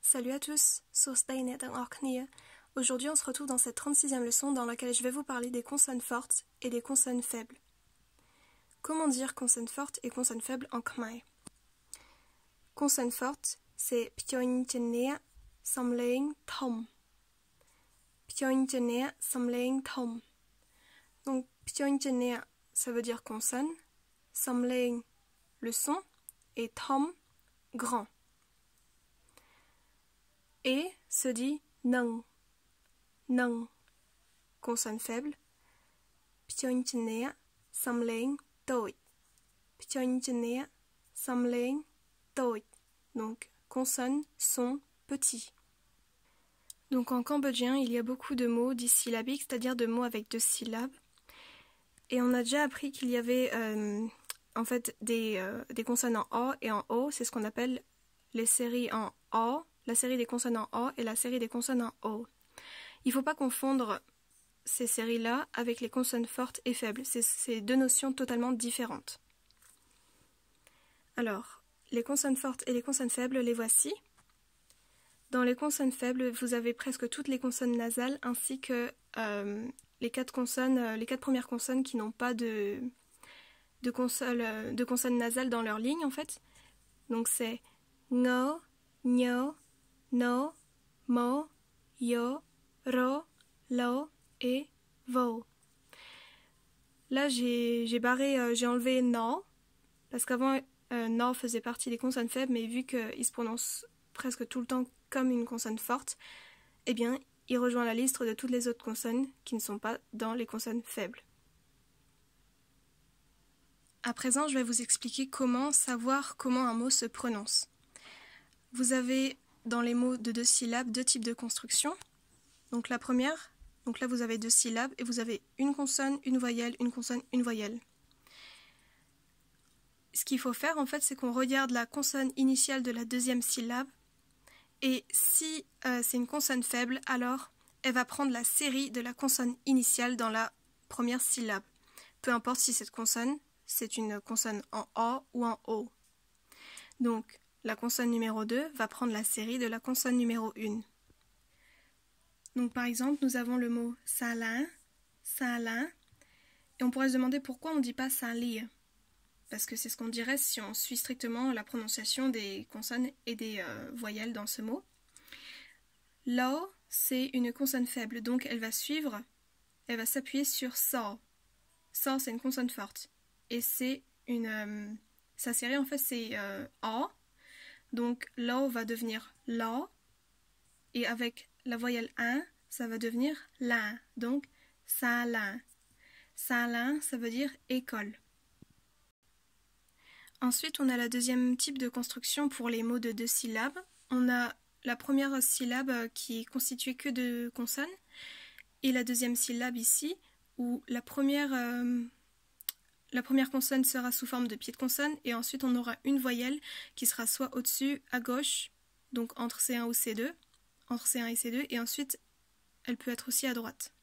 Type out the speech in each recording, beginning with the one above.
Salut à tous, så Steinet en Orknie. Aujourd'hui on se retrouve dans cette 36e leçon dans laquelle je vais vous parler des consonnes fortes et des consonnes faibles. Comment dire consonnes fortes et consonnes faibles en khmer? Consonnes fortes, c'est pyeonjene samleing thom. Pyeonjene samleing thom. Donc pyeonjene ça veut dire consonne, samleing le son et thom grand. Et se dit nung. Nung. Consonne faible. Pyeonjene samleing toi. Pyeonjene samleing toi. Donc consonne, son, petit. Donc en cambodgien, il y a beaucoup de mots dissyllabiques, c'est-à-dire de mots avec 2 syllabes. Et on a déjà appris qu'il y avait en fait des consonnes en A et en O, c'est ce qu'on appelle les séries en A, la série des consonnes en A et la série des consonnes en O. Il ne faut pas confondre ces séries-là avec les consonnes fortes et faibles, c'est 2 notions totalement différentes. Alors, les consonnes fortes et les consonnes faibles, les voici. Dans les consonnes faibles, vous avez presque toutes les consonnes nasales ainsi que les 4 premières consonnes qui n'ont pas de consonnes nasales dans leur ligne en fait. Donc c'est ngo, nyo, no, mo, yo, ro, lo et vo. Là j'ai enlevé no parce qu'avant no faisait partie des consonnes faibles, mais vu qu'il se prononce presque tout le temps comme une consonne forte, eh bien il rejoint la liste de toutes les autres consonnes qui ne sont pas dans les consonnes faibles. À présent, je vais vous expliquer comment savoir comment un mot se prononce. Vous avez dans les mots de 2 syllabes 2 types de construction. Donc la première, donc là vous avez 2 syllabes et vous avez une consonne, une voyelle, une consonne, une voyelle. Ce qu'il faut faire en fait, c'est qu'on regarde la consonne initiale de la 2e syllabe et si c'est une consonne faible, alors elle va prendre la série de la consonne initiale dans la première syllabe. Peu importe si cette consonne, c'est une consonne en A ou en O. Donc, la consonne numéro 2 va prendre la série de la consonne numéro 1. Donc, par exemple, nous avons le mot salin, salin, et on pourrait se demander pourquoi on ne dit pas salir. Parce que c'est ce qu'on dirait si on suit strictement la prononciation des consonnes et des voyelles dans ce mot. Lo, c'est une consonne faible, donc elle va s'appuyer sur sa. Sa, c'est une consonne forte. Et c'est sa série en fait c'est A, donc Lo va devenir La, et avec la voyelle 1, ça va devenir La, donc Salin. Salin, ça veut dire école. Ensuite, on a la 2e type de construction pour les mots de 2 syllabes. On a la première syllabe qui est constituée que de consonnes, et la 2e syllabe ici, où la première consonne sera sous forme de pied de consonne et ensuite on aura une voyelle qui sera soit au-dessus, à gauche, donc entre C1 ou C2, entre C1 et C2, et ensuite elle peut être aussi à droite.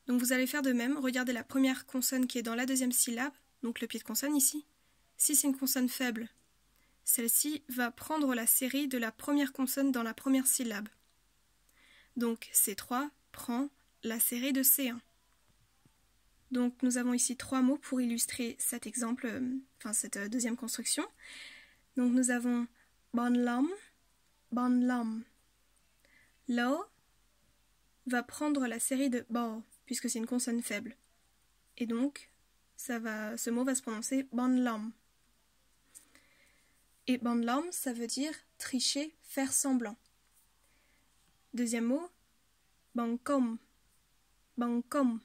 Donc vous allez faire de même, regardez la première consonne qui est dans la 2e syllabe, donc le pied de consonne ici. Si c'est une consonne faible, celle-ci va prendre la série de la première consonne dans la première syllabe. Donc C3 prend la série de C1. Donc nous avons ici 3 mots pour illustrer cet exemple, cette 2e construction. Donc nous avons bonlam, bonlam. Lo va prendre la série de bo, puisque c'est une consonne faible. Et donc ce mot va se prononcer bonlam. Et bonlam, ça veut dire tricher, faire semblant. 2e mot, bangkom, bangkom.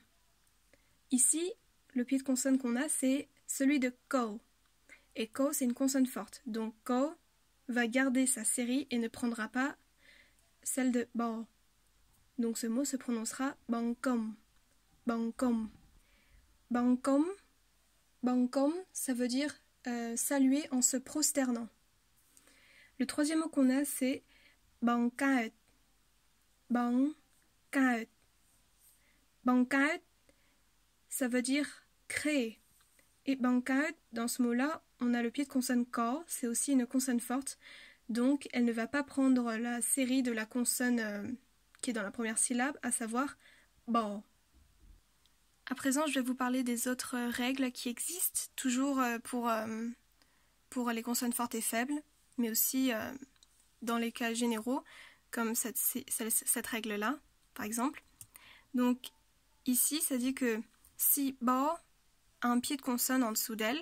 Ici, le pied de consonne qu'on a, c'est celui de ko. Et ko, c'est une consonne forte. Donc ko va garder sa série et ne prendra pas celle de bo. Donc ce mot se prononcera bangkom, bangkom. Bangkom, bangkom, ça veut dire saluer en se prosternant. Le 3e mot qu'on a, c'est bangkaet, bangkaet. Bangkaet, ça veut dire créer. Et bangkaet, dans ce mot-là, on a le pied de consonne ka, c'est aussi une consonne forte. Donc elle ne va pas prendre la série de la consonne qui est dans la première syllabe, à savoir ba. À présent, je vais vous parler des autres règles qui existent, toujours pour les consonnes fortes et faibles, mais aussi dans les cas généraux, comme cette règle-là, par exemple. Donc, ici, ça dit que si ba a un pied de consonne en dessous d'elle,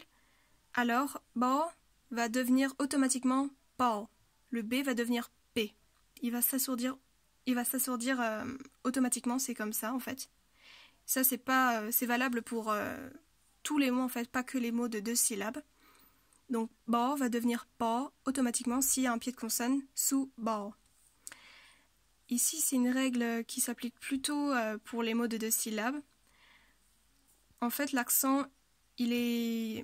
alors ba va devenir automatiquement ba. Le B va devenir P. Il va s'assourdir automatiquement, c'est comme ça en fait. Ça, c'est valable pour tous les mots en fait, pas que les mots de 2 syllabes. Donc, ba va devenir ba automatiquement s'il y a un pied de consonne sous ba. Ici, c'est une règle qui s'applique plutôt pour les mots de 2 syllabes. En fait, l'accent, il est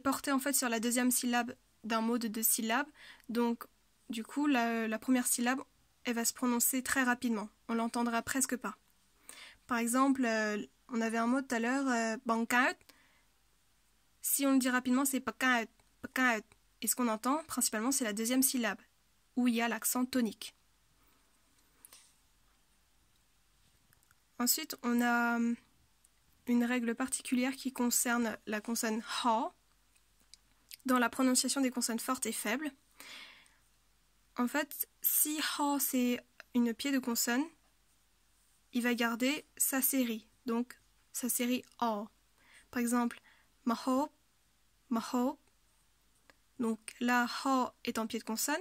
porté en fait sur la deuxième syllabe d'un mot de 2 syllabes. Donc, du coup, la première syllabe, elle va se prononcer très rapidement. On l'entendra presque pas. Par exemple, on avait un mot tout à l'heure, bankaut. Si on le dit rapidement, c'est pakaut, pakaut. Et ce qu'on entend, principalement, c'est la deuxième syllabe, où il y a l'accent tonique. Ensuite, on a une règle particulière qui concerne la consonne ha, dans la prononciation des consonnes fortes et faibles. En fait, si ha c'est une pied de consonne, il va garder sa série, donc sa série a. Par exemple, mahob, mahob. Donc là, ha est en pied de consonne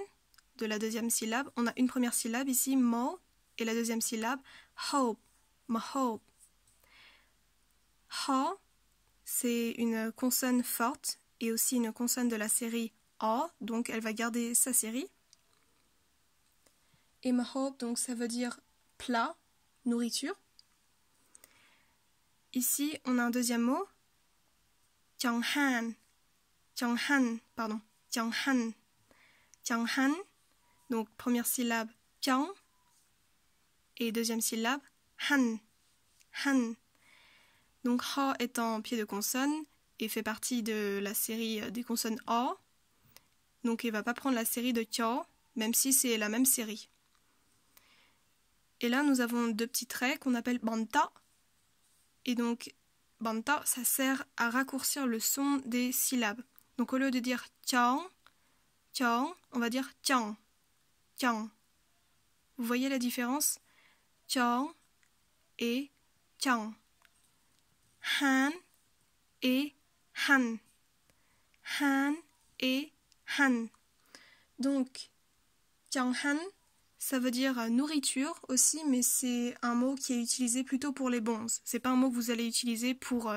de la deuxième syllabe. On a une première syllabe ici, mo, et la deuxième syllabe, hob, mahob. Ha, c'est une consonne forte et aussi une consonne de la série a, donc elle va garder sa série. Et mahob, donc ça veut dire plat, nourriture. Ici, on a un deuxième mot, jianghan, pardon, jianghan. Jianghan, donc première syllabe jiang et deuxième syllabe han, han. Donc ha est en pied de consonne et fait partie de la série des consonnes a. Donc il ne va pas prendre la série de tia, même si c'est la même série. Et là, nous avons 2 petits traits qu'on appelle banta. Et donc, banta, ça sert à raccourcir le son des syllabes. Donc, au lieu de dire tiang, tiang, on va dire tiang, tiang. Vous voyez la différence? Tiang et tiang. Han et han. Han et han. Donc, tiang han, ça veut dire nourriture aussi, mais c'est un mot qui est utilisé plutôt pour les bonzes. C'est pas un mot que vous allez utiliser pour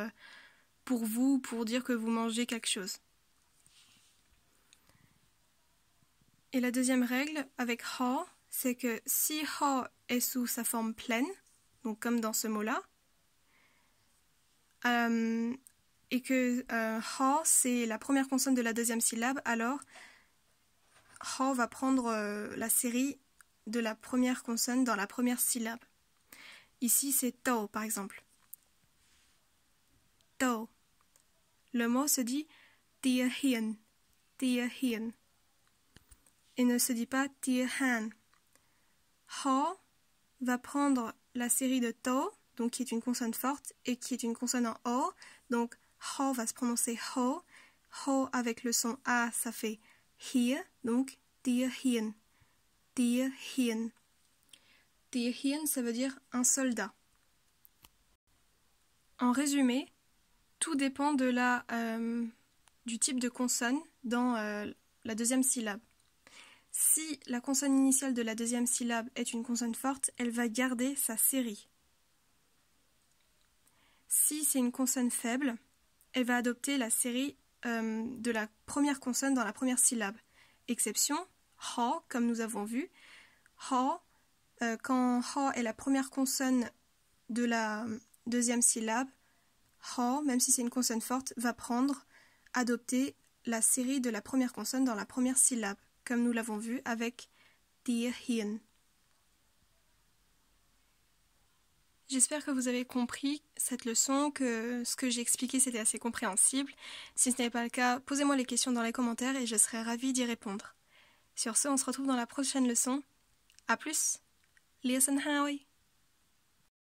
vous, pour dire que vous mangez quelque chose. Et la deuxième règle avec ha, c'est que si ha est sous sa forme pleine, donc comme dans ce mot-là, et que ha c'est la première consonne de la deuxième syllabe, alors ha va prendre la série de la première consonne dans la première syllabe. Ici, c'est tao, par exemple. Tao. Le mot se dit tia hien, tia hien. Et ne se dit pas tia han. Ha va prendre la série de tao, donc qui est une consonne forte et qui est une consonne en o. Donc ha va se prononcer ho. Ho avec le son a, ça fait hie, donc tia hien. Tia hien. Tia hien, ça veut dire un soldat. En résumé, tout dépend de du type de consonne dans la deuxième syllabe. Si la consonne initiale de la deuxième syllabe est une consonne forte, elle va garder sa série. Si c'est une consonne faible, elle va adopter la série de la première consonne dans la première syllabe. Exception, ha, comme nous avons vu. Ha, quand ha est la première consonne de la deuxième syllabe, ha, même si c'est une consonne forte, va adopter la série de la première consonne dans la première syllabe, comme nous l'avons vu avec tia hien. J'espère que vous avez compris cette leçon, que ce que j'ai expliqué c'était assez compréhensible. Si ce n'est pas le cas, posez-moi les questions dans les commentaires et je serai ravie d'y répondre. Sur ce, on se retrouve dans la prochaine leçon. À plus! Listen Howie!